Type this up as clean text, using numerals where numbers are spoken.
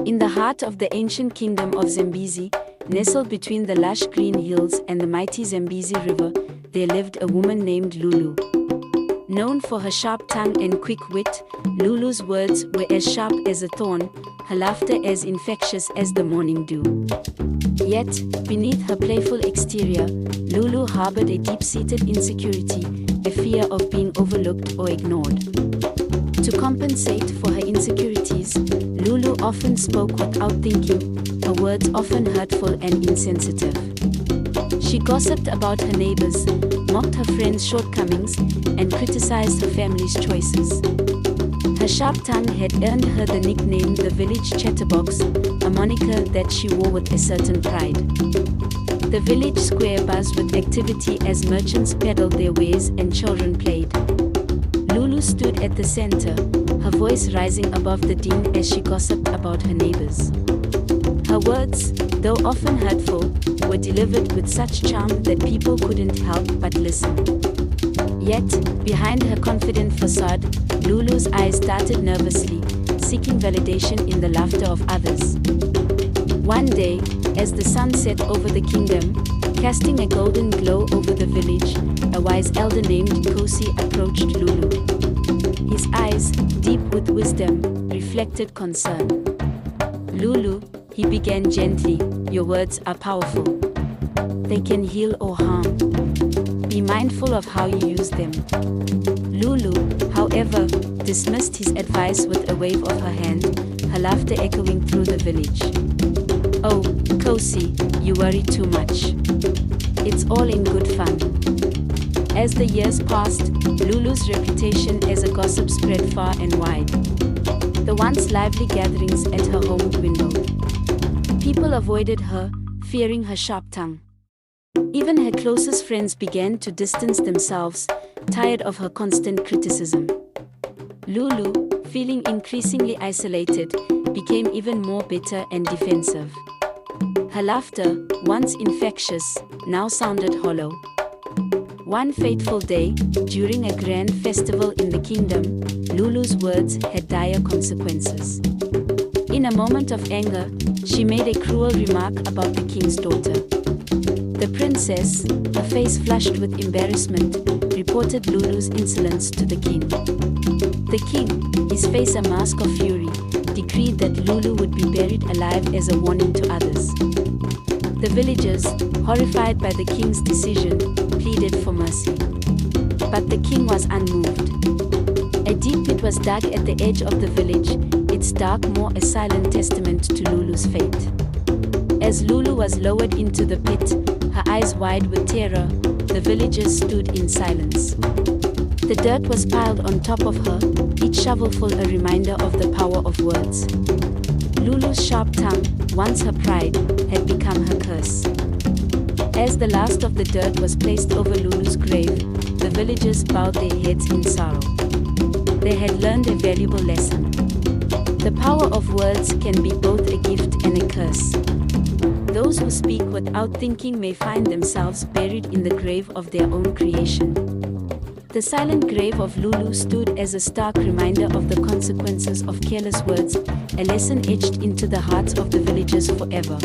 In the heart of the ancient kingdom of Zambezi, nestled between the lush green hills and the mighty Zambezi River, there lived a woman named Lulu. Known for her sharp tongue and quick wit, Lulu's words were as sharp as a thorn, her laughter as infectious as the morning dew. Yet, beneath her playful exterior, Lulu harbored a deep-seated insecurity, a fear of being overlooked or ignored. To compensate for her insecurities, Lulu often spoke without thinking, her words often hurtful and insensitive. She gossiped about her neighbors, mocked her friends' shortcomings, and criticized her family's choices. Her sharp tongue had earned her the nickname the village chatterbox, a moniker that she wore with a certain pride. The village square buzzed with activity as merchants peddled their wares and children played. Lulu stood at the center, her voice rising above the din as she gossiped about her neighbors. Her words, though often hurtful, were delivered with such charm that people couldn't help but listen. Yet, behind her confident facade, Lulu's eyes darted nervously, seeking validation in the laughter of others. One day, as the sun set over the kingdom, casting a golden glow over the village, a wise elder named Kosi approached Lulu. His eyes, deep with wisdom, reflected concern. "Lulu," he began gently, "your words are powerful. They can heal or harm. Be mindful of how you use them." Lulu, however, dismissed his advice with a wave of her hand, her laughter echoing through the village. "Oh, Kosi, you worry too much. It's all in good fun." As the years passed, Lulu's reputation as a gossip spread far and wide. The once lively gatherings at her home dwindled. People avoided her, fearing her sharp tongue. Even her closest friends began to distance themselves, tired of her constant criticism. Lulu, feeling increasingly isolated, became even more bitter and defensive. Her laughter, once infectious, now sounded hollow. One fateful day, during a grand festival in the kingdom, Lulu's words had dire consequences. In a moment of anger, she made a cruel remark about the king's daughter. The princess, her face flushed with embarrassment, reported Lulu's insolence to the king. The king, his face a mask of fury, decreed that Lulu would be buried alive as a warning to others. The villagers, horrified by the king's decision, pleaded for mercy. But the king was unmoved. A deep pit was dug at the edge of the village, its dark maw a silent testament to Lulu's fate. As Lulu was lowered into the pit, her eyes wide with terror, the villagers stood in silence. The dirt was piled on top of her, each shovelful a reminder of the power of words. Lulu's sharp tongue, once her pride, had become her curse. As the last of the dirt was placed over Lulu's grave, the villagers bowed their heads in sorrow. They had learned a valuable lesson. The power of words can be both a gift and a curse. Those who speak without thinking may find themselves buried in the grave of their own creation. The silent grave of Lulu stood as a stark reminder of the consequences of careless words, a lesson etched into the hearts of the villagers forever.